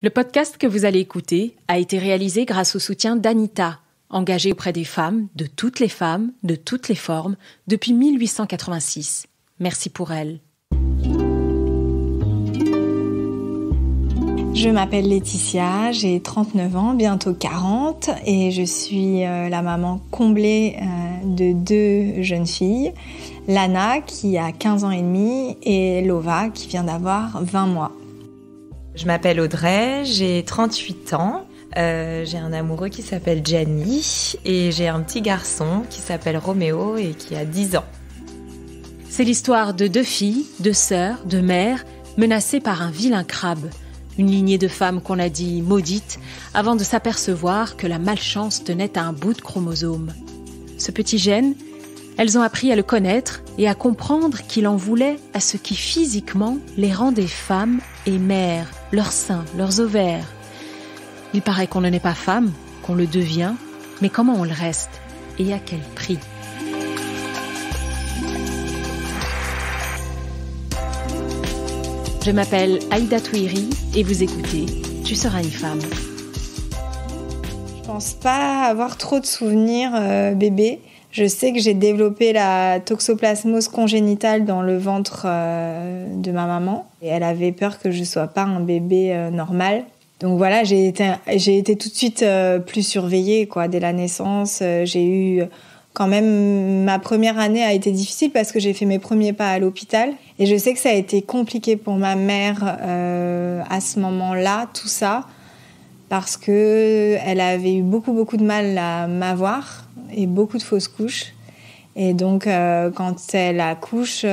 Le podcast que vous allez écouter a été réalisé grâce au soutien d'Anita, engagée auprès des femmes, de toutes les formes, depuis 1886. Merci pour elle. Je m'appelle Laetitia, j'ai 39 ans, bientôt 40, et je suis la maman comblée de 2 jeunes filles, Lana qui a 15 ans et demi et Lova qui vient d'avoir 20 mois. Je m'appelle Audrey, j'ai 38 ans, j'ai un amoureux qui s'appelle Gianni et j'ai un petit garçon qui s'appelle Roméo et qui a 10 ans. C'est l'histoire de 2 filles, 2 sœurs, 2 mères, menacées par un vilain crabe. Une lignée de femmes qu'on a dit maudites avant de s'apercevoir que la malchance tenait à un bout de chromosome. Ce petit gène, elles ont appris à le connaître et à comprendre qu'il en voulait à ce qui physiquement les rendait femmes et mères, leurs seins, leurs ovaires. Il paraît qu'on ne naît pas femme, qu'on le devient, mais comment on le reste et à quel prix ? Je m'appelle Aïda Touiri et vous écoutez Tu seras une femme. Je pense pas avoir trop de souvenirs bébé. Je sais que j'ai développé la toxoplasmose congénitale dans le ventre de ma maman. Et elle avait peur que je sois pas un bébé normal. Donc voilà, j'ai été tout de suite plus surveillée quoi. Dès la naissance. J'ai eu quand même, ma première année a été difficile parce que j'ai fait mes premiers pas à l'hôpital. Et je sais que ça a été compliqué pour ma mère à ce moment-là, tout ça, parce qu'elle avait eu beaucoup de mal à m'avoir et beaucoup de fausses couches. Et donc, quand elle accouche,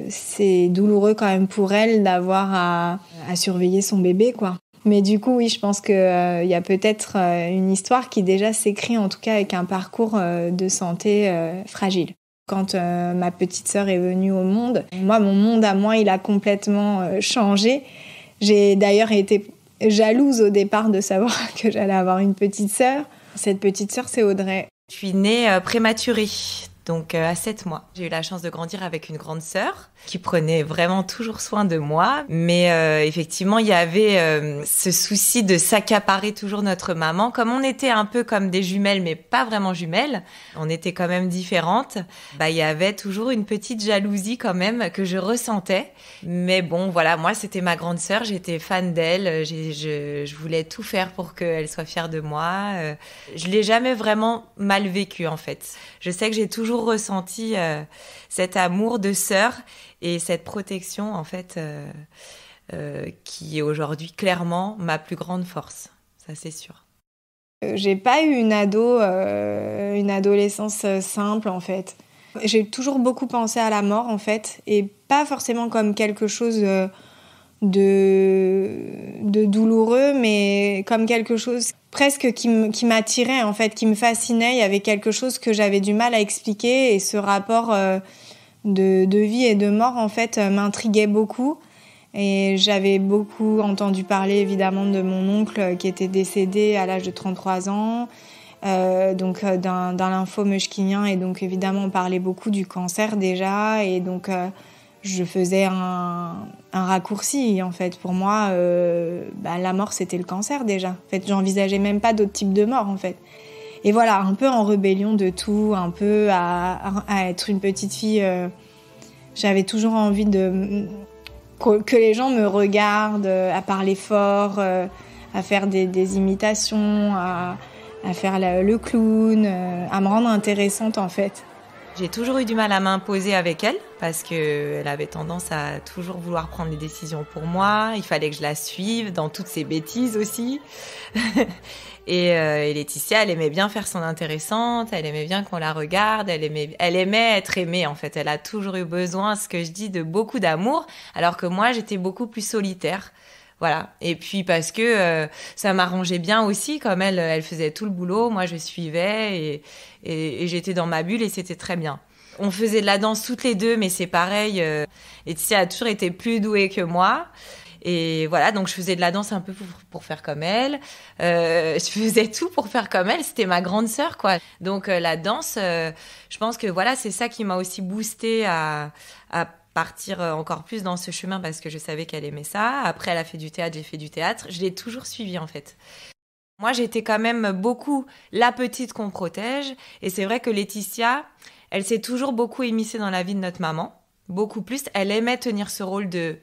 c'est douloureux quand même pour elle d'avoir à surveiller son bébé, quoi. Mais du coup, oui, je pense qu'il y a peut-être une histoire qui déjà s'écrit, en tout cas avec un parcours de santé fragile. Quand ma petite sœur est venue au monde, moi, mon monde à moi, il a complètement changé. J'ai d'ailleurs été jalouse au départ de savoir que j'allais avoir une petite sœur. Cette petite sœur, c'est Audrey. Je suis née prématurée, donc à 7 mois. J'ai eu la chance de grandir avec une grande sœur qui prenait vraiment toujours soin de moi. Mais effectivement, il y avait ce souci de s'accaparer toujours notre maman. Comme on était un peu comme des jumelles, mais pas vraiment jumelles, on était quand même différentes. Il y avait toujours une petite jalousie quand même que je ressentais. Mais bon, voilà, moi, c'était ma grande sœur. J'étais fan d'elle. Je voulais tout faire pour qu'elle soit fière de moi. Je l'ai jamais vraiment mal vécu, en fait. Je sais que j'ai toujours ressenti cet amour de sœur et cette protection, en fait, qui est aujourd'hui clairement ma plus grande force. Ça, c'est sûr. J'ai pas eu une adolescence simple, en fait. J'ai toujours beaucoup pensé à la mort, en fait, et pas forcément comme quelque chose de douloureux, mais comme quelque chose presque qui m'attirait, en fait, qui me fascinait. Il y avait quelque chose que j'avais du mal à expliquer, et ce rapport de vie et de mort, en fait, m'intriguait beaucoup. Et j'avais beaucoup entendu parler, évidemment, de mon oncle qui était décédé à l'âge de 33 ans, donc d'un lymphome hodgkinien. Et donc, évidemment, on parlait beaucoup du cancer déjà. Et donc, je faisais un raccourci, en fait. Pour moi, la mort, c'était le cancer, déjà. En fait, j'envisageais même pas d'autres types de mort, en fait. Et voilà, un peu en rébellion de tout, un peu à être une petite fille. J'avais toujours envie que les gens me regardent, à parler fort, à faire des imitations, à faire le clown, à me rendre intéressante, en fait. J'ai toujours eu du mal à m'imposer avec elle parce qu'elle avait tendance à toujours vouloir prendre les décisions pour moi. Il fallait que je la suive dans toutes ses bêtises aussi. Et Laetitia, elle aimait bien faire son intéressante, elle aimait bien qu'on la regarde, elle aimait être aimée, en fait. Elle a toujours eu besoin, ce que je dis, de beaucoup d'amour, alors que moi, j'étais beaucoup plus solitaire. Voilà. Et puis parce que ça m'arrangeait bien aussi, comme elle faisait tout le boulot, moi je suivais et j'étais dans ma bulle et c'était très bien. On faisait de la danse toutes les deux, mais c'est pareil. Laetitia a toujours été plus douée que moi. Et voilà, donc je faisais de la danse un peu pour faire comme elle. Je faisais tout pour faire comme elle. C'était ma grande sœur, quoi. Donc la danse, je pense que voilà, c'est ça qui m'a aussi boostée à partir encore plus dans ce chemin parce que je savais qu'elle aimait ça. Après, elle a fait du théâtre, j'ai fait du théâtre. Je l'ai toujours suivie, en fait. Moi, j'étais quand même beaucoup la petite qu'on protège. Et c'est vrai que Laetitia, elle s'est toujours beaucoup émissée dans la vie de notre maman. Beaucoup plus. Elle aimait tenir ce rôle de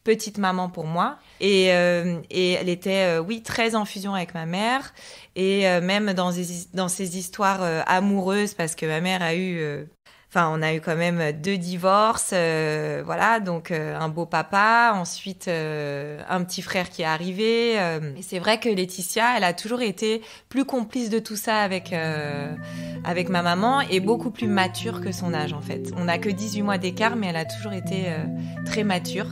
petite maman pour moi. Et elle était, oui, très en fusion avec ma mère. Et même dans ces histoires amoureuses, parce que ma mère a eu... on a eu quand même 2 divorces, voilà, donc un beau papa, ensuite un petit frère qui est arrivé. Et c'est vrai que Laetitia, elle a toujours été plus complice de tout ça avec ma maman et beaucoup plus mature que son âge en fait. On n'a que 18 mois d'écart, mais elle a toujours été très mature.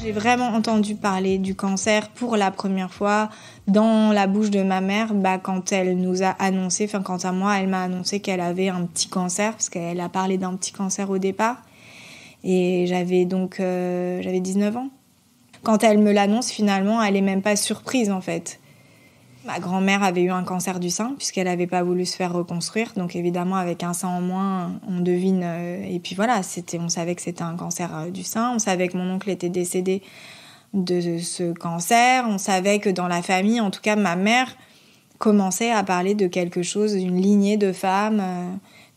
J'ai vraiment entendu parler du cancer pour la première fois dans la bouche de ma mère quand elle nous a annoncé, quant à moi, elle m'a annoncé qu'elle avait un petit cancer, parce qu'elle a parlé d'un petit cancer au départ. Et j'avais 19 ans. Quand elle me l'annonce, finalement, elle est même pas surprise, en fait. Ma grand-mère avait eu un cancer du sein, puisqu'elle n'avait pas voulu se faire reconstruire. Donc évidemment, avec un sein en moins, on devine... et puis voilà, on savait que c'était un cancer du sein. On savait que mon oncle était décédé de ce cancer. On savait que dans la famille, en tout cas, ma mère commençait à parler de quelque chose, d'une lignée de femmes,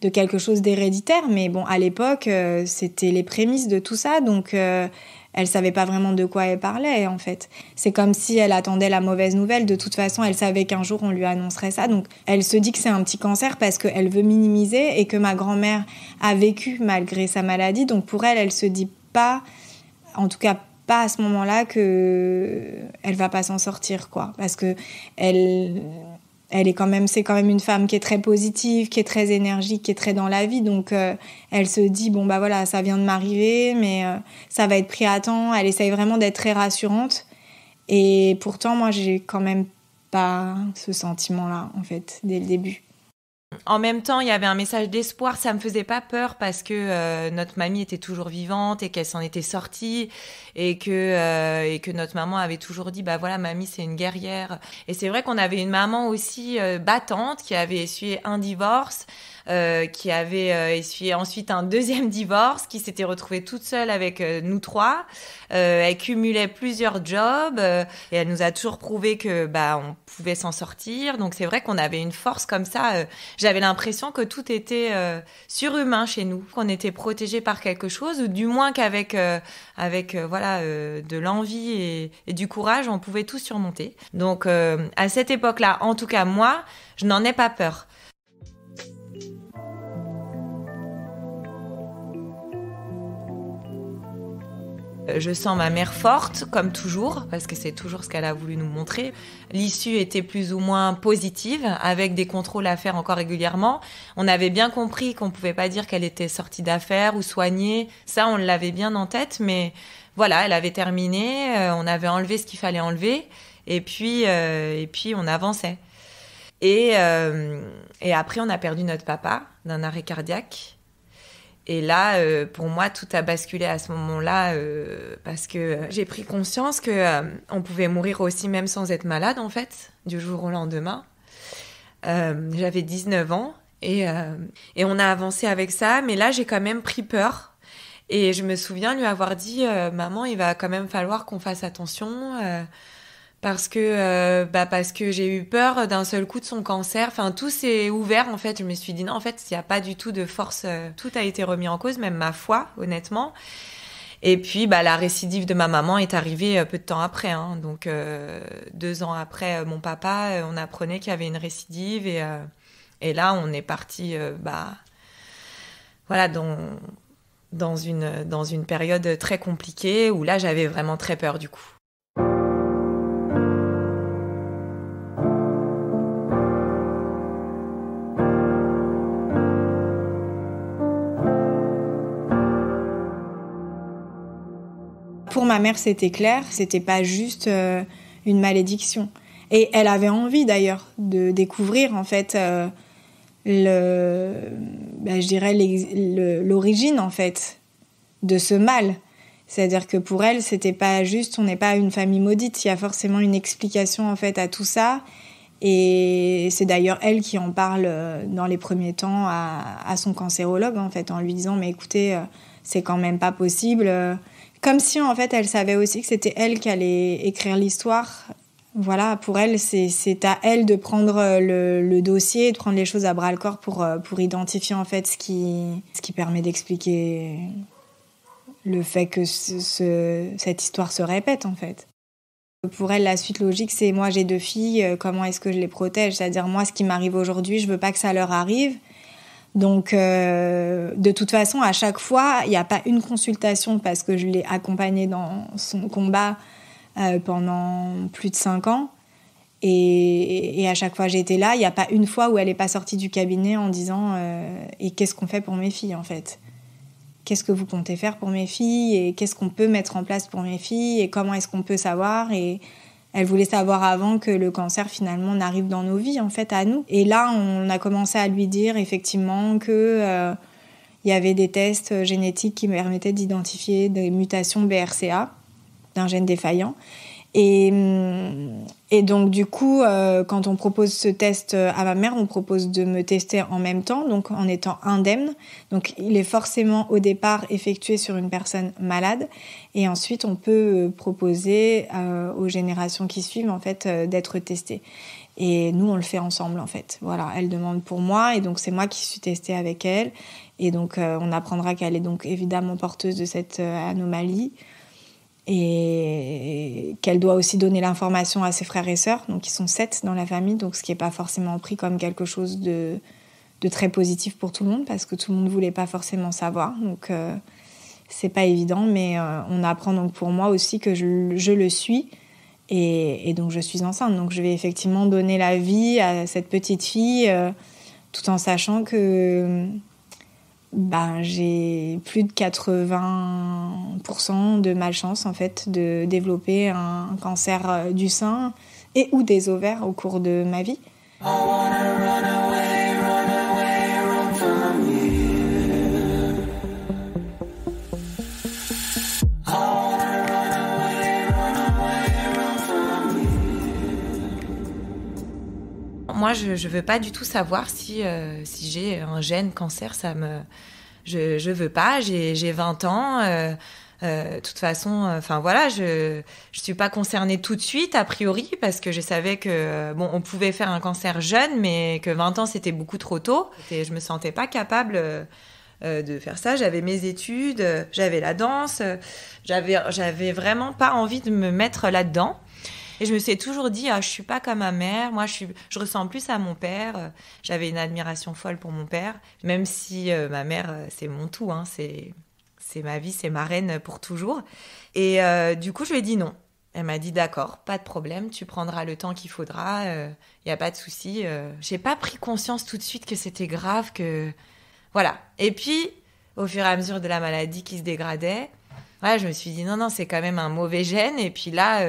de quelque chose d'héréditaire. Mais bon, à l'époque, c'était les prémices de tout ça. Donc... elle savait pas vraiment de quoi elle parlait, en fait. C'est comme si elle attendait la mauvaise nouvelle. De toute façon, elle savait qu'un jour, on lui annoncerait ça. Donc, elle se dit que c'est un petit cancer parce qu'elle veut minimiser et que ma grand-mère a vécu malgré sa maladie. Donc, pour elle, elle se dit pas, en tout cas pas à ce moment-là, qu'elle va pas s'en sortir, quoi. Parce que c'est quand même une femme qui est très positive, qui est très énergique, qui est très dans la vie. Donc, elle se dit, voilà, ça vient de m'arriver, mais ça va être pris à temps. Elle essaye vraiment d'être très rassurante. Et pourtant, moi, j'ai quand même pas ce sentiment-là, en fait, dès le début. En même temps, il y avait un message d'espoir. Ça me faisait pas peur parce que notre mamie était toujours vivante et qu'elle s'en était sortie et que notre maman avait toujours dit voilà, mamie c'est une guerrière. Et c'est vrai qu'on avait une maman aussi battante qui avait essuyé un divorce, qui avait essuyé ensuite un deuxième divorce, qui s'était retrouvée toute seule avec nous 3. Elle cumulait plusieurs jobs et elle nous a toujours prouvé que on pouvait s'en sortir. Donc c'est vrai qu'on avait une force comme ça. J'avais l'impression que tout était surhumain chez nous, qu'on était protégés par quelque chose, ou du moins qu'avec de l'envie et du courage, on pouvait tout surmonter. Donc à cette époque-là, en tout cas moi, je n'en ai pas peur. Je sens ma mère forte, comme toujours, parce que c'est toujours ce qu'elle a voulu nous montrer. L'issue était plus ou moins positive, avec des contrôles à faire encore régulièrement. On avait bien compris qu'on pouvait pas dire qu'elle était sortie d'affaires ou soignée. Ça, on l'avait bien en tête, mais voilà, elle avait terminé, on avait enlevé ce qu'il fallait enlever, et puis on avançait. Et après, on a perdu notre papa d'un arrêt cardiaque. Et là, pour moi, tout a basculé à ce moment-là parce que j'ai pris conscience que on pouvait mourir aussi même sans être malade, en fait, du jour au lendemain. J'avais 19 ans et on a avancé avec ça. Mais là, j'ai quand même pris peur. Et je me souviens lui avoir dit « Maman, il va quand même falloir qu'on fasse attention parce que j'ai eu peur d'un seul coup de son cancer. » Enfin, tout s'est ouvert, en fait. Je me suis dit « Non, en fait, il n'y a pas du tout de force. Tout a été remis en cause, même ma foi, honnêtement. » Et puis, la récidive de ma maman est arrivée peu de temps après. Hein. Donc, 2 ans après mon papa, on apprenait qu'il y avait une récidive. Et là, on est parti dans une période très compliquée où là, j'avais vraiment très peur du coup. Pour ma mère, c'était clair, c'était pas juste une malédiction. Et elle avait envie d'ailleurs de découvrir en fait l'origine en fait de ce mal. C'est-à-dire que pour elle, c'était pas juste, on n'est pas une famille maudite. Il y a forcément une explication en fait à tout ça. Et c'est d'ailleurs elle qui en parle dans les premiers temps à son cancérologue en fait, en lui disant mais écoutez, c'est quand même pas possible. Comme si en fait elle savait aussi que c'était elle qui allait écrire l'histoire. Voilà, pour elle, c'est à elle de prendre le dossier, de prendre les choses à bras-le-corps pour identifier en fait ce qui permet d'expliquer le fait que cette histoire se répète en fait. Pour elle, la suite logique, c'est moi j'ai 2 filles, comment est-ce que je les protège ? C'est-à-dire moi, ce qui m'arrive aujourd'hui, je veux pas que ça leur arrive. Donc, de toute façon, à chaque fois, il n'y a pas une consultation parce que je l'ai accompagnée dans son combat pendant plus de 5 ans. Et à chaque fois j'étais là, il n'y a pas une fois où elle n'est pas sortie du cabinet en disant et qu'est-ce qu'on fait pour mes filles en fait ? Qu'est-ce que vous comptez faire pour mes filles et qu'est-ce qu'on peut mettre en place pour mes filles et comment est-ce qu'on peut savoir. Et elle voulait savoir avant que le cancer finalement n'arrive dans nos vies en fait à nous. Et là on a commencé à lui dire effectivement que y avait des tests génétiques qui permettaient d'identifier des mutations BRCA d'un gène défaillant. Et donc, du coup, quand on propose ce test à ma mère, on propose de me tester en même temps, donc en étant indemne. Donc, il est forcément au départ effectué sur une personne malade. Et ensuite, on peut proposer aux générations qui suivent, en fait, d'être testées. Et nous, on le fait ensemble, en fait. Voilà, elle demande pour moi, et donc c'est moi qui suis testée avec elle. Et donc, on apprendra qu'elle est donc évidemment porteuse de cette anomalie. Et qu'elle doit aussi donner l'information à ses frères et sœurs, donc ils sont 7 dans la famille, donc ce qui n'est pas forcément pris comme quelque chose de très positif pour tout le monde, parce que tout le monde ne voulait pas forcément savoir, donc c'est pas évident, mais on apprend donc pour moi aussi que je le suis, et donc je suis enceinte, donc je vais effectivement donner la vie à cette petite fille, tout en sachant que j'ai plus de 80% de malchance en fait de développer un cancer du sein et ou des ovaires au cours de ma vie. Moi, je veux pas du tout savoir si j'ai un gène cancer. Je veux pas. J'ai 20 ans. De toute façon, voilà, je suis pas concernée tout de suite a priori parce que je savais que on pouvait faire un cancer jeune, mais que 20 ans c'était beaucoup trop tôt. Et je me sentais pas capable de faire ça. J'avais mes études, j'avais la danse, j'avais vraiment pas envie de me mettre là-dedans. Et je me suis toujours dit, je suis pas comme ma mère, moi je ressemble plus à mon père. J'avais une admiration folle pour mon père, même si ma mère, c'est mon tout, hein, c'est ma vie, c'est ma reine pour toujours. Et du coup, je lui ai dit non. Elle m'a dit, d'accord, pas de problème, tu prendras le temps qu'il faudra, y a pas de souci. J'ai pas pris conscience tout de suite que c'était grave, que... Voilà. Et puis, au fur et à mesure de la maladie qui se dégradait, je me suis dit, non, c'est quand même un mauvais gène. Et puis là...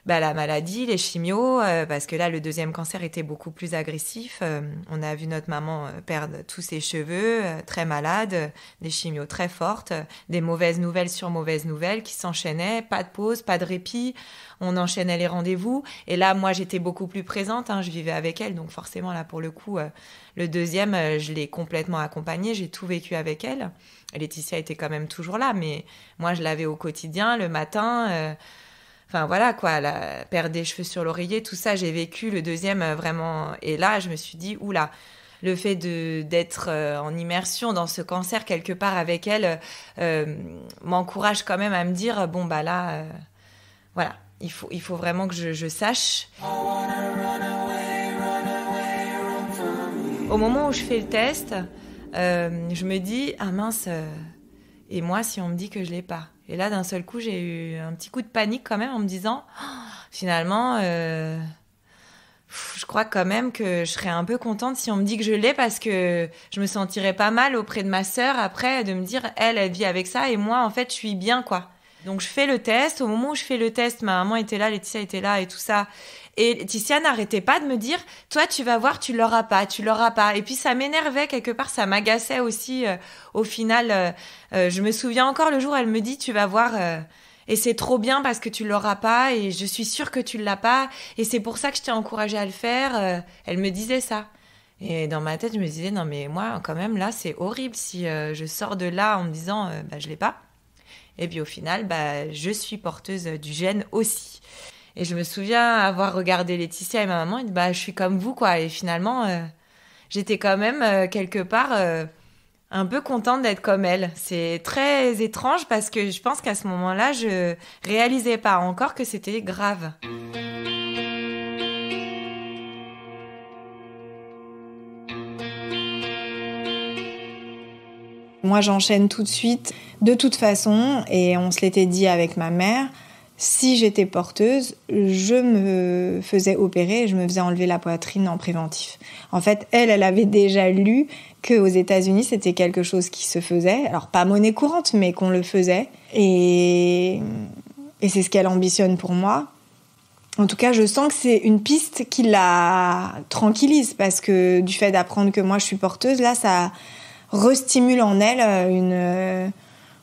la maladie, les chimios, parce que là, le deuxième cancer était beaucoup plus agressif. On a vu notre maman perdre tous ses cheveux, très malade, des chimios très fortes, des mauvaises nouvelles sur mauvaises nouvelles qui s'enchaînaient, pas de pause, pas de répit. On enchaînait les rendez-vous. Et là, moi, j'étais beaucoup plus présente, je vivais avec elle. Donc forcément, là, pour le coup, le deuxième, je l'ai complètement accompagnée. J'ai tout vécu avec elle. Laetitia était quand même toujours là, mais moi, je l'avais au quotidien, le matin... voilà quoi, perdre des cheveux sur l'oreiller, tout ça, j'ai vécu le deuxième vraiment. Et là, je me suis dit, oula, le fait d'être en immersion dans ce cancer quelque part avec elle m'encourage quand même à me dire, voilà, il faut vraiment que je sache. Au moment où je fais le test, je me dis, ah mince, et moi si on me dit que je l'ai pas. Et là, d'un seul coup, j'ai eu un petit coup de panique quand même en me disant, finalement, je crois quand même que je serais un peu contente si on me dit que je l'ai parce que je me sentirais pas mal auprès de ma sœur après de me dire, elle vit avec ça et moi, en fait, je suis bien, quoi. Donc, je fais le test. Au moment où je fais le test, ma maman était là, Laetitia était là et tout ça. Et Laetitia n'arrêtait pas de me dire, toi, tu vas voir, tu l'auras pas. Et puis, ça m'énervait quelque part, ça m'agaçait aussi. Au final, je me souviens encore le jour où elle me dit, tu vas voir, et c'est trop bien parce que tu l'auras pas, et je suis sûre que tu l'as pas, et c'est pour ça que je t'ai encouragée à le faire. Elle me disait ça. Et dans ma tête, je me disais, non, mais moi, quand même, là, c'est horrible si je sors de là en me disant, je l'ai pas. Et puis au final, je suis porteuse du gène aussi. Et je me souviens avoir regardé Laetitia et ma maman et dit, je suis comme vous, quoi. Et finalement, j'étais quand même quelque part un peu contente d'être comme elle. C'est très étrange parce que je pense qu'à ce moment-là, je réalisais pas encore que c'était grave. Moi, j'enchaîne tout de suite. De toute façon, et on se l'était dit avec ma mère, si j'étais porteuse, je me faisais opérer et je me faisais enlever la poitrine en préventif. En fait, elle avait déjà lu qu'aux États-Unis, c'était quelque chose qui se faisait. Alors, pas monnaie courante, mais qu'on le faisait. Et c'est ce qu'elle ambitionne pour moi. En tout cas, je sens que c'est une piste qui la tranquillise parce que du fait d'apprendre que moi, je suis porteuse, là, ça restimule en elle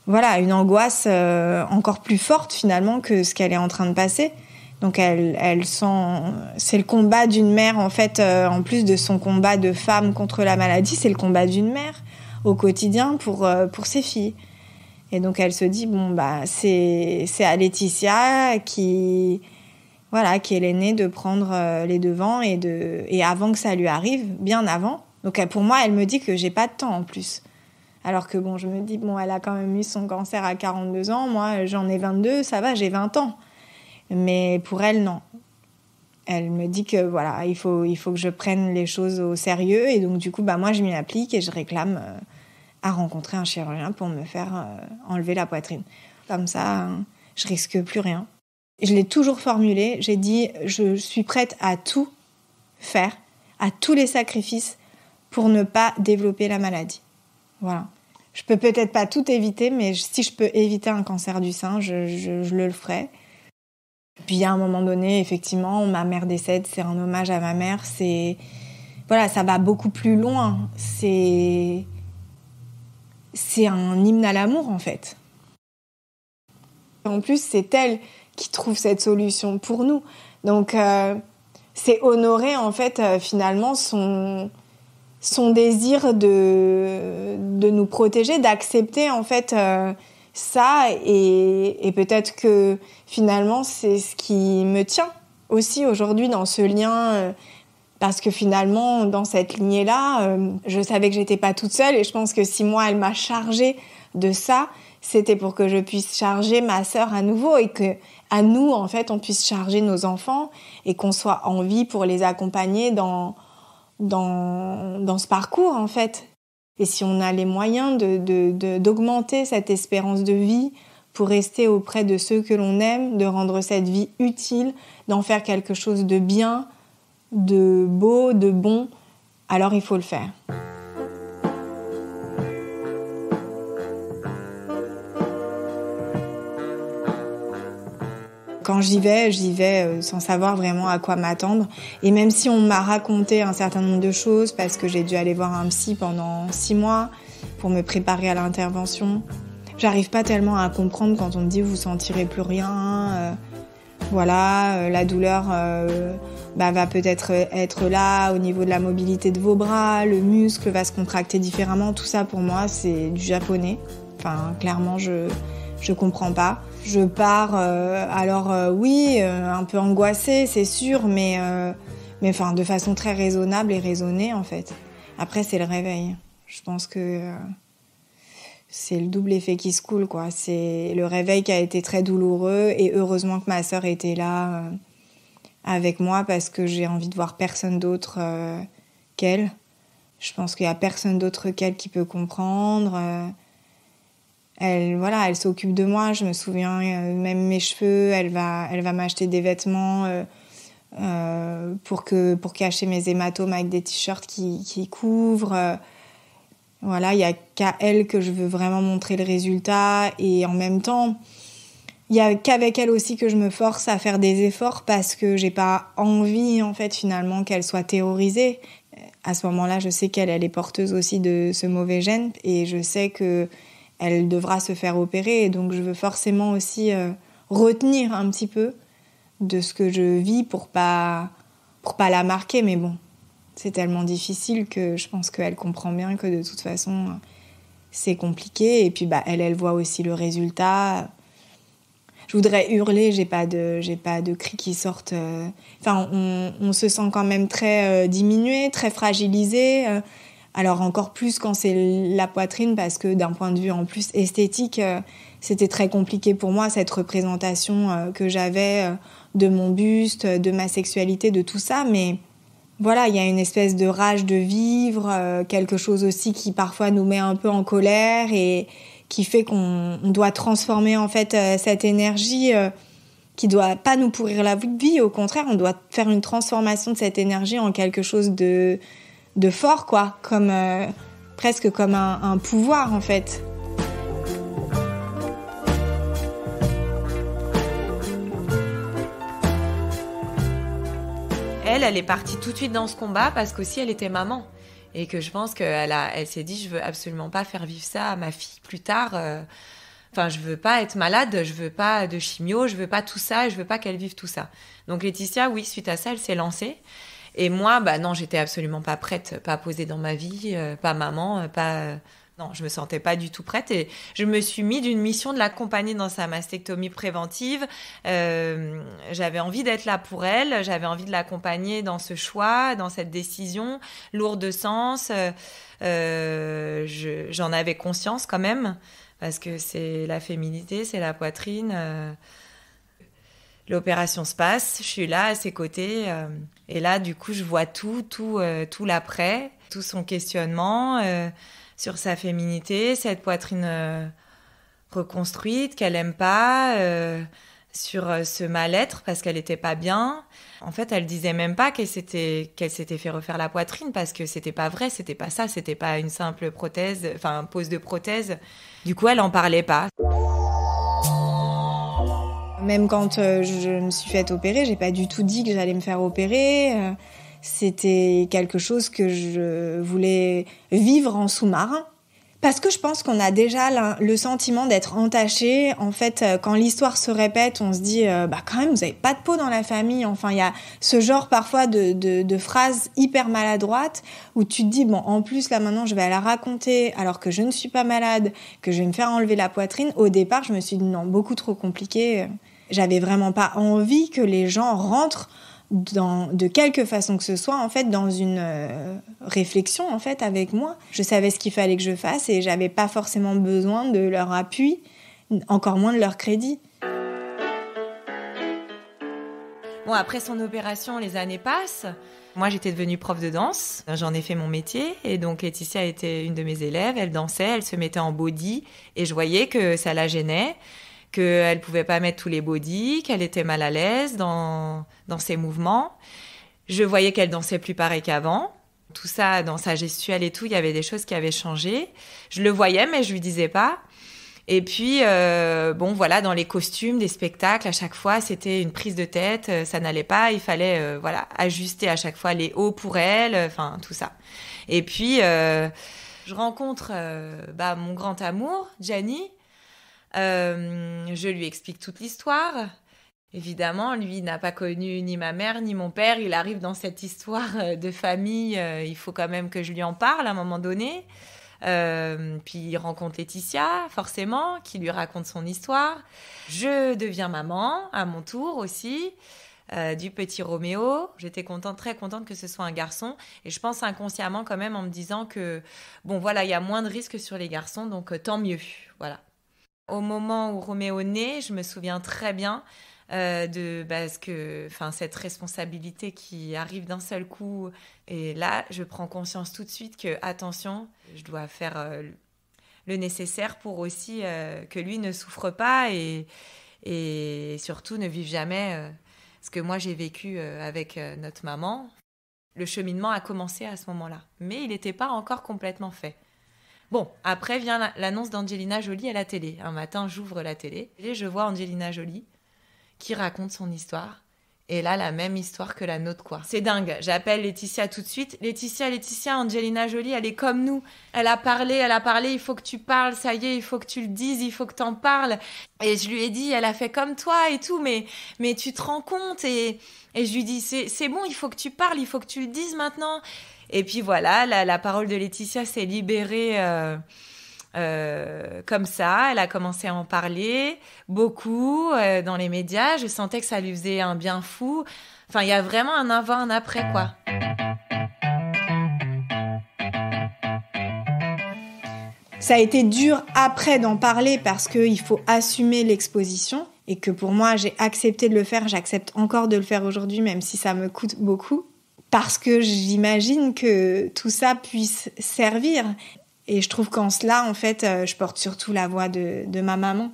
une angoisse encore plus forte finalement que ce qu'elle est en train de passer. Donc elle sent, c'est le combat d'une mère en fait, en plus de son combat de femme contre la maladie, c'est le combat d'une mère au quotidien pour ses filles. Et donc elle se dit c'est à Laetitia qui est l'aînée de prendre les devants et avant que ça lui arrive, bien avant. Donc pour moi, elle me dit que j'ai pas de temps en plus. Alors que je me dis, elle a quand même eu son cancer à 42 ans, moi j'en ai 22, ça va, j'ai 20 ans. Mais pour elle, non. Elle me dit que il faut que je prenne les choses au sérieux. Et donc du coup, moi je m'y applique et je réclame à rencontrer un chirurgien pour me faire enlever la poitrine. Comme ça, je risque plus rien. Je l'ai toujours formulé, j'ai dit, je suis prête à tout faire, à tous les sacrifices pour ne pas développer la maladie. Voilà. Je peux peut-être pas tout éviter, mais si je peux éviter un cancer du sein, je le ferai. Puis à un moment donné, effectivement, ma mère décède, c'est un hommage à ma mère, ça va beaucoup plus loin. C'est un hymne à l'amour, en fait. En plus, c'est elle qui trouve cette solution pour nous. Donc, c'est honorer, en fait, finalement, son désir de nous protéger, d'accepter, en fait, ça. Et peut-être que, finalement, c'est ce qui me tient aussi aujourd'hui dans ce lien. Parce que, finalement, dans cette lignée-là, je savais que j'étais pas toute seule. Et je pense que si moi, elle m'a chargée de ça, c'était pour que je puisse charger ma sœur à nouveau et que à nous, en fait, on puisse charger nos enfants et qu'on soit en vie pour les accompagner dans ce parcours, en fait. Et si on a les moyens d'augmenter cette espérance de vie pour rester auprès de ceux que l'on aime, de rendre cette vie utile, d'en faire quelque chose de bien, de beau, de bon, alors il faut le faire. Quand j'y vais sans savoir vraiment à quoi m'attendre. Et même si on m'a raconté un certain nombre de choses, parce que j'ai dû aller voir un psy pendant 6 mois pour me préparer à l'intervention, j'arrive pas tellement à comprendre quand on me dit vous sentirez plus rien. La douleur va peut-être être là au niveau de la mobilité de vos bras, le muscle va se contracter différemment. Tout ça pour moi c'est du japonais. Enfin clairement je comprends pas. Je pars, un peu angoissée, c'est sûr, mais de façon très raisonnable et raisonnée, en fait. Après, c'est le réveil. Je pense que c'est le double effet qui se coule, quoi. C'est le réveil qui a été très douloureux, et heureusement que ma sœur était là avec moi, parce que j'ai envie de voir personne d'autre qu'elle. Je pense qu'il y a personne d'autre qu'elle qui peut comprendre. Elle s'occupe de moi. Je me souviens, même mes cheveux, elle va m'acheter des vêtements pour cacher mes hématomes avec des t-shirts qui couvrent. Il y a qu'à elle que je veux vraiment montrer le résultat. Et en même temps, Il y a qu'avec elle aussi que je me force à faire des efforts parce que j'ai pas envie, en fait, finalement, qu'elle soit terrorisée. À ce moment-là, je sais qu'elle est porteuse aussi de ce mauvais gène et je sais que elle devra se faire opérer. Et donc, je veux forcément aussi retenir un petit peu de ce que je vis pour pas la marquer. Mais bon, c'est tellement difficile que je pense qu'elle comprend bien que de toute façon, c'est compliqué. Et puis, elle voit aussi le résultat. Je voudrais hurler, j'ai pas de cris qui sortent. Enfin, on se sent quand même très diminué, très fragilisé. Alors encore plus quand c'est la poitrine, parce que d'un point de vue en plus esthétique, c'était très compliqué pour moi, cette représentation que j'avais de mon buste, de ma sexualité, de tout ça. Mais voilà, il y a une espèce de rage de vivre, quelque chose aussi qui parfois nous met un peu en colère et qui fait qu'on doit transformer en fait cette énergie qui doit pas nous pourrir la vie. Au contraire, on doit faire une transformation de cette énergie en quelque chose de fort, quoi, comme presque comme un pouvoir en fait. Elle est partie tout de suite dans ce combat parce qu'aussi elle était maman. Et que je pense elle s'est dit, je veux absolument pas faire vivre ça à ma fille plus tard. Enfin, je veux pas être malade, je veux pas de chimio, je veux pas tout ça, et je veux pas qu'elle vive tout ça. Donc Laetitia, oui, suite à ça, elle s'est lancée. Et moi, non, j'étais absolument pas prête, pas posée dans ma vie, pas maman, pas... Non, je me sentais pas du tout prête et je me suis mis d'une mission de l'accompagner dans sa mastectomie préventive. J'avais envie d'être là pour elle, j'avais envie de l'accompagner dans ce choix, dans cette décision lourde de sens. J'en avais conscience quand même parce que c'est la féminité, c'est la poitrine. L'opération se passe, je suis là à ses côtés et là du coup je vois tout l'après, tout son questionnement. Sur sa féminité, cette poitrine reconstruite qu'elle aime pas, sur ce mal-être parce qu'elle était pas bien. En fait, elle disait même pas qu'elle s'était fait refaire la poitrine parce que c'était pas vrai, c'était pas ça, c'était pas une simple prothèse, enfin pose de prothèse. Du coup, elle en parlait pas. Même quand je me suis fait opérer, j'ai pas du tout dit que j'allais me faire opérer. C'était quelque chose que je voulais vivre en sous-marin. Parce que je pense qu'on a déjà le sentiment d'être entaché. En fait, quand l'histoire se répète, on se dit quand même, vous avez pas de peau dans la famille. Enfin, il y a ce genre parfois de phrases hyper maladroites où tu te dis, bon, en plus, là, maintenant, je vais la raconter alors que je ne suis pas malade, que je vais me faire enlever la poitrine. Au départ, je me suis dit, non, beaucoup trop compliqué. J'avais vraiment pas envie que les gens rentrent de quelque façon que ce soit, en fait, dans une réflexion, en fait, avec moi. Je savais ce qu'il fallait que je fasse et j'avais pas forcément besoin de leur appui, encore moins de leur crédit. Bon, après son opération, les années passent. Moi, j'étais devenue prof de danse. J'en ai fait mon métier. Et donc, Laetitia était une de mes élèves. Elle dansait, elle se mettait en body. Et je voyais que ça la gênait, qu'elle pouvait pas mettre tous les bodys, qu'elle était mal à l'aise dans ses mouvements. Je voyais qu'elle dansait plus pareil qu'avant. Tout ça, dans sa gestuelle et tout, il y avait des choses qui avaient changé. Je le voyais, mais je lui disais pas. Et puis, voilà, dans les costumes, des spectacles, à chaque fois, c'était une prise de tête. Ça n'allait pas. Il fallait, ajuster à chaque fois les hauts pour elle. Enfin, tout ça. Et puis, je rencontre mon grand amour, Gianni. Je lui explique toute l'histoire. Évidemment, lui n'a pas connu ni ma mère ni mon père. Il arrive dans cette histoire de famille. Il faut quand même que je lui en parle à un moment donné. Puis il rencontre Laetitia, forcément, qui lui raconte son histoire. Je deviens maman à mon tour aussi. Du petit Roméo. J'étais très contente que ce soit un garçon. Et je pense inconsciemment quand même en me disant que, il y a moins de risques sur les garçons, donc tant mieux. Voilà. Au moment où Roméo naît, je me souviens très bien cette responsabilité qui arrive d'un seul coup. Et là, je prends conscience tout de suite que, attention, je dois faire le nécessaire pour aussi que lui ne souffre pas et surtout ne vive jamais ce que moi j'ai vécu avec notre maman. Le cheminement a commencé à ce moment-là, mais il n'était pas encore complètement fait. Bon, après vient l'annonce d'Angelina Jolie à la télé. Un matin, j'ouvre la télé et je vois Angelina Jolie qui raconte son histoire. Et là, la même histoire que la nôtre, quoi. C'est dingue. J'appelle Laetitia tout de suite. Laetitia, Angelina Jolie, elle est comme nous. Elle a parlé, il faut que tu parles, ça y est, il faut que tu le dises, il faut que t'en parles. Et je lui ai dit, elle a fait comme toi et tout, mais tu te rends compte et je lui dis, c'est bon, il faut que tu parles, il faut que tu le dises maintenant. Et puis voilà, la parole de Laetitia s'est libérée comme ça. Elle a commencé à en parler beaucoup dans les médias. Je sentais que ça lui faisait un bien fou. Enfin, il y a vraiment un avant, un après, quoi. Ça a été dur après d'en parler parce qu'il faut assumer l'exposition et que pour moi, j'ai accepté de le faire. J'accepte encore de le faire aujourd'hui, même si ça me coûte beaucoup. Parce que j'imagine que tout ça puisse servir. Et je trouve qu'en cela, en fait, je porte surtout la voix de ma maman.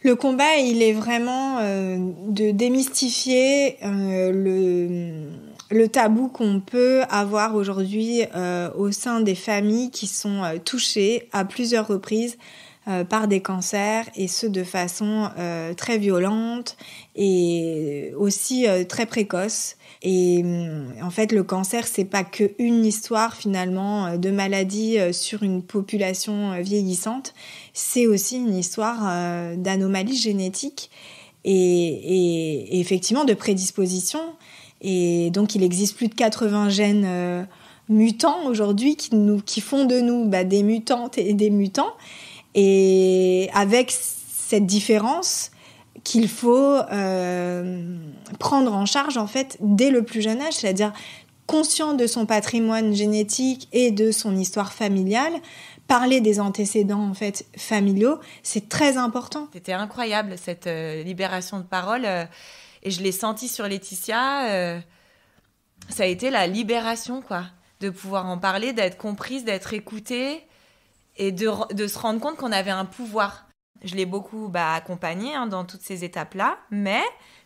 Le combat, il est vraiment de démystifier le tabou qu'on peut avoir aujourd'hui au sein des familles qui sont touchées à plusieurs reprises par des cancers, et ce de façon très violente et aussi très précoce. Et en fait, le cancer, c'est pas qu'une histoire finalement de maladie sur une population vieillissante, c'est aussi une histoire d'anomalie génétique et effectivement de prédisposition. Et donc, il existe plus de 80 gènes mutants aujourd'hui qui font de nous des mutantes et des mutants. Et avec cette différence qu'il faut prendre en charge en fait dès le plus jeune âge, c'est-à-dire conscient de son patrimoine génétique et de son histoire familiale, parler des antécédents en fait familiaux, c'est très important. C'était incroyable cette libération de parole et je l'ai senti sur Laetitia. Ça a été la libération, quoi, de pouvoir en parler, d'être comprise, d'être écoutée et de se rendre compte qu'on avait un pouvoir. Je l'ai beaucoup accompagnée dans toutes ces étapes-là, mais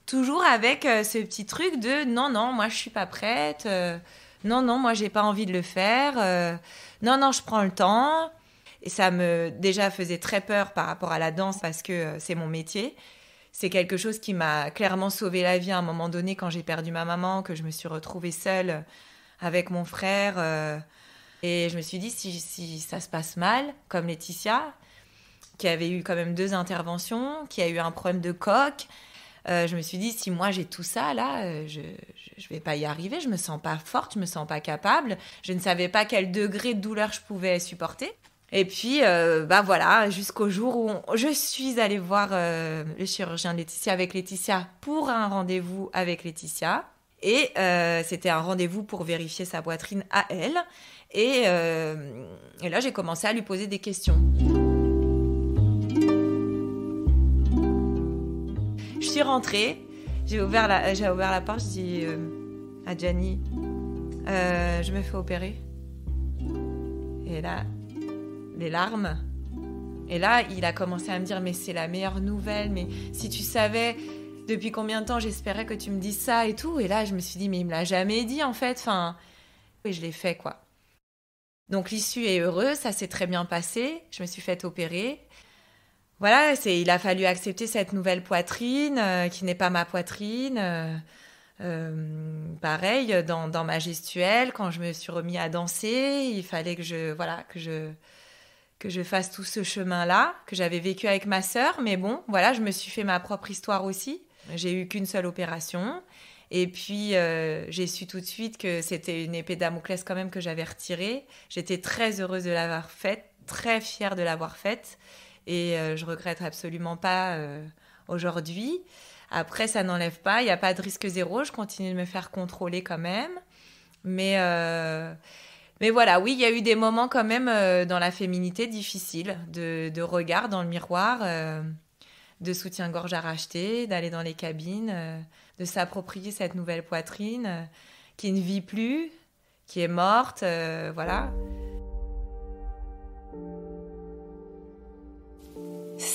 toujours avec ce petit truc de non, moi je suis pas prête, non, moi j'ai pas envie de le faire, non, je prends le temps. Et ça me déjà faisait très peur par rapport à la danse parce que c'est mon métier. C'est quelque chose qui m'a clairement sauvé la vie à un moment donné quand j'ai perdu ma maman, que je me suis retrouvée seule avec mon frère. Et je me suis dit, si ça se passe mal, comme Laetitia, qui avait eu quand même 2 interventions, qui a eu un problème de coque, je me suis dit, si moi j'ai tout ça, là, je vais pas y arriver, je me sens pas forte, je me sens pas capable, je ne savais pas quel degré de douleur je pouvais supporter. Et puis, voilà, jusqu'au jour où je suis allée voir le chirurgien de Laetitia avec Laetitia pour un rendez-vous avec Laetitia. Et c'était un rendez-vous pour vérifier sa poitrine à elle. Et là, j'ai commencé à lui poser des questions. Je suis rentrée, j'ai ouvert la porte, je dis à Gianni, je me fais opérer. Et là, les larmes. Et là, il a commencé à me dire, mais c'est la meilleure nouvelle, mais si tu savais depuis combien de temps j'espérais que tu me dises ça et tout. Et là, je me suis dit, mais il me l'a jamais dit en fait. Et je l'ai fait, quoi. Donc l'issue est heureuse, ça s'est très bien passé. Je me suis faite opérer. Voilà, il a fallu accepter cette nouvelle poitrine qui n'est pas ma poitrine. Pareil, dans ma gestuelle, quand je me suis remis à danser, il fallait que je fasse tout ce chemin-là, que j'avais vécu avec ma sœur. Mais bon, voilà, je me suis fait ma propre histoire aussi. J'ai eu qu'une seule opération. Et puis, j'ai su tout de suite que c'était une épée de Damoclès quand même que j'avais retirée. J'étais très heureuse de l'avoir faite, très fière de l'avoir faite. Et je regrette absolument pas aujourd'hui. Après, ça n'enlève pas, il n'y a pas de risque zéro. Je continue de me faire contrôler quand même. Mais voilà, oui, il y a eu des moments quand même dans la féminité difficiles, de regard dans le miroir, de soutien-gorge à racheter, d'aller dans les cabines, de s'approprier cette nouvelle poitrine qui ne vit plus, qui est morte, voilà.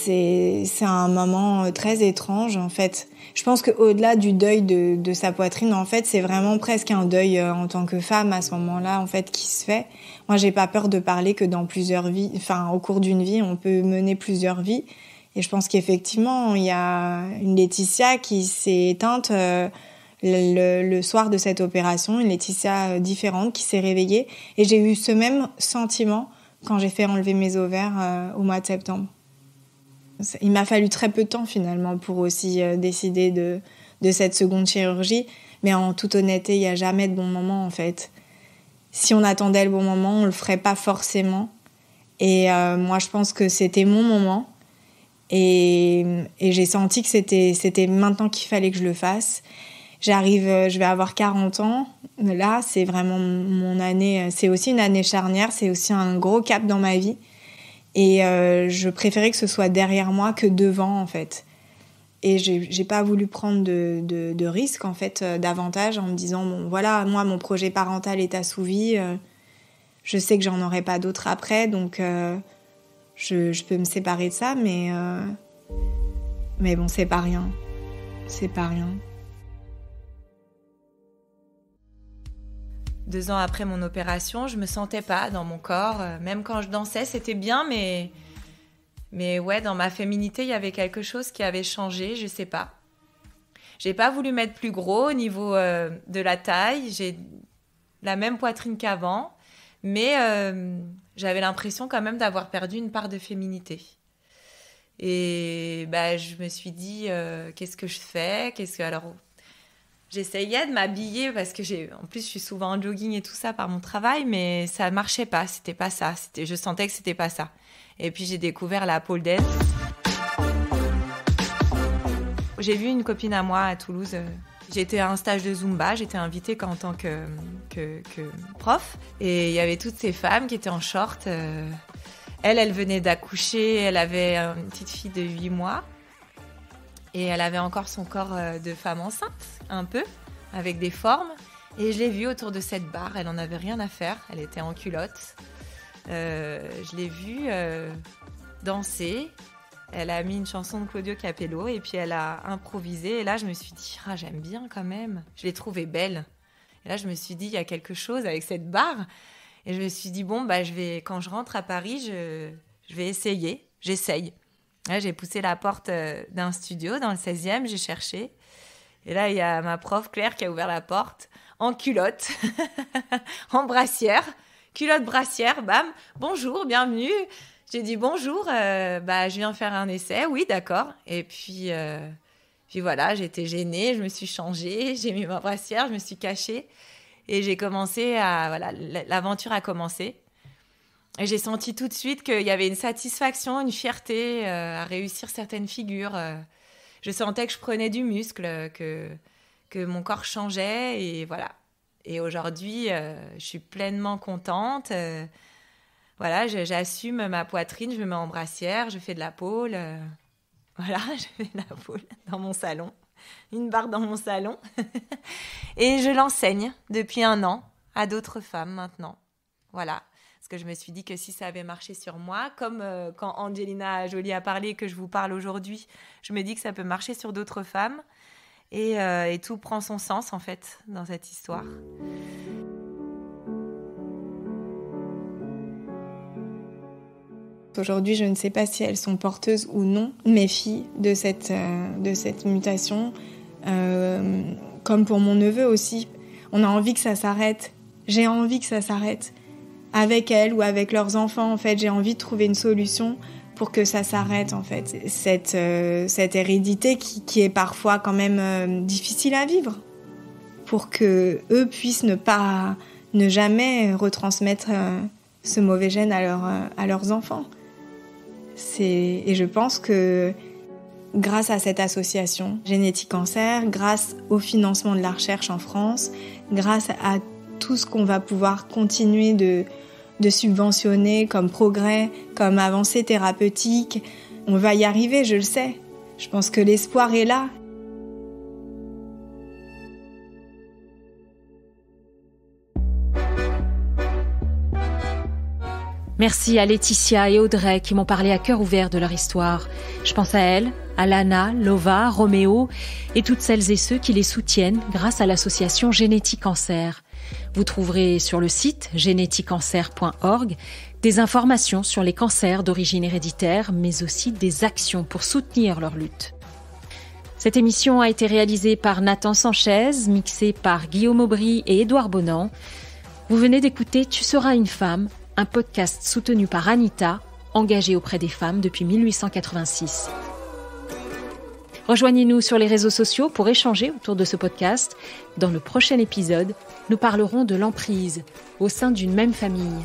c'est un moment très étrange, en fait. Je pense qu'au-delà du deuil de sa poitrine, en fait, c'est vraiment presque un deuil en tant que femme à ce moment-là, en fait, qui se fait. Moi, j'ai pas peur de parler que dans plusieurs vies, enfin, au cours d'une vie, on peut mener plusieurs vies. Et je pense qu'effectivement, il y a une Laetitia qui s'est éteinte le soir de cette opération, une Laetitia différente qui s'est réveillée. Et j'ai eu ce même sentiment quand j'ai fait enlever mes ovaires au mois de septembre. Il m'a fallu très peu de temps finalement pour aussi décider de cette seconde chirurgie. Mais en toute honnêteté, il n'y a jamais de bon moment en fait. Si on attendait le bon moment, on ne le ferait pas forcément. Et moi, je pense que c'était mon moment. Et j'ai senti que c'était maintenant qu'il fallait que je le fasse. Je vais avoir 40 ans. Là, c'est vraiment mon année. C'est aussi une année charnière. C'est aussi un gros cap dans ma vie. Et je préférais que ce soit derrière moi que devant, en fait. Et j'ai pas voulu prendre de risques, en fait, davantage, en me disant, bon, voilà, moi, mon projet parental est assouvi. Je sais que j'en aurai pas d'autres après, donc je peux me séparer de ça, mais bon, c'est pas rien. C'est pas rien. 2 ans après mon opération, je me sentais pas dans mon corps. Même quand je dansais, c'était bien, mais ouais, dans ma féminité, il y avait quelque chose qui avait changé, je sais pas. J'ai pas voulu mettre plus gros au niveau de la taille. J'ai la même poitrine qu'avant, mais j'avais l'impression quand même d'avoir perdu une part de féminité. Et je me suis dit, qu'est-ce que je fais ? Alors, j'essayais de m'habiller parce que en plus, je suis souvent en jogging et tout ça par mon travail, mais ça marchait pas. C'était pas ça. Je sentais que c'était pas ça. Et puis, j'ai découvert la pole dance. J'ai vu une copine à moi à Toulouse. J'étais à un stage de Zumba. J'étais invitée en tant que prof. Et il y avait toutes ces femmes qui étaient en short. Elle venait d'accoucher. Elle avait une petite fille de 8 mois. Et elle avait encore son corps de femme enceinte, un peu, avec des formes. Et je l'ai vue autour de cette barre. Elle n'en avait rien à faire. Elle était en culotte. Je l'ai vue danser. Elle a mis une chanson de Claudio Capello et puis elle a improvisé. Et là, je me suis dit, j'aime bien quand même. Je l'ai trouvée belle. Et là, je me suis dit, il y a quelque chose avec cette barre. Et je me suis dit, quand je rentre à Paris, je vais essayer. J'essaye. Là, j'ai poussé la porte d'un studio dans le 16e, j'ai cherché. Et là, il y a ma prof Claire qui a ouvert la porte en culotte, en brassière. Culotte brassière, bam, bonjour, bienvenue. J'ai dit bonjour, je viens faire un essai, oui, d'accord. Et puis voilà, j'étais gênée, je me suis changée, j'ai mis ma brassière, je me suis cachée. Et j'ai commencé l'aventure a commencé. Et j'ai senti tout de suite qu'il y avait une satisfaction, une fierté à réussir certaines figures. Je sentais que je prenais du muscle, que mon corps changeait et voilà. Et aujourd'hui, je suis pleinement contente. J'assume ma poitrine, je me mets en brassière, je fais de la pole. Je fais de la pole dans mon salon. Une barre dans mon salon. Et je l'enseigne depuis 1 an à d'autres femmes maintenant. Voilà. Parce que je me suis dit que si ça avait marché sur moi, comme quand Angelina Jolie a parlé, que je vous parle aujourd'hui, je me dis que ça peut marcher sur d'autres femmes. Et tout prend son sens, en fait, dans cette histoire. Aujourd'hui, je ne sais pas si elles sont porteuses ou non, mes filles, de cette mutation. Comme pour mon neveu aussi. On a envie que ça s'arrête. J'ai envie que ça s'arrête. Avec elles ou avec leurs enfants, en fait, j'ai envie de trouver une solution pour que ça s'arrête, en fait. Cette hérédité qui est parfois quand même difficile à vivre, pour que eux puissent ne jamais retransmettre ce mauvais gène à leurs enfants. Et je pense que grâce à cette association Génétique Cancer, grâce au financement de la recherche en France, grâce à tout ce qu'on va pouvoir continuer de subventionner comme progrès, comme avancée thérapeutique, on va y arriver, je le sais. Je pense que l'espoir est là. Merci à Laetitia et Audrey qui m'ont parlé à cœur ouvert de leur histoire. Je pense à elles, à Lana, Lova, Roméo et toutes celles et ceux qui les soutiennent grâce à l'association Génétique Cancer. Vous trouverez sur le site génétiquecancer.org des informations sur les cancers d'origine héréditaire, mais aussi des actions pour soutenir leur lutte. Cette émission a été réalisée par Nathan Sanchez, mixée par Guillaume Aubry et Édouard Bonan. Vous venez d'écouter Tu seras une femme, un podcast soutenu par Anita, engagée auprès des femmes depuis 1886. Rejoignez-nous sur les réseaux sociaux pour échanger autour de ce podcast. Dans le prochain épisode, nous parlerons de l'emprise au sein d'une même famille.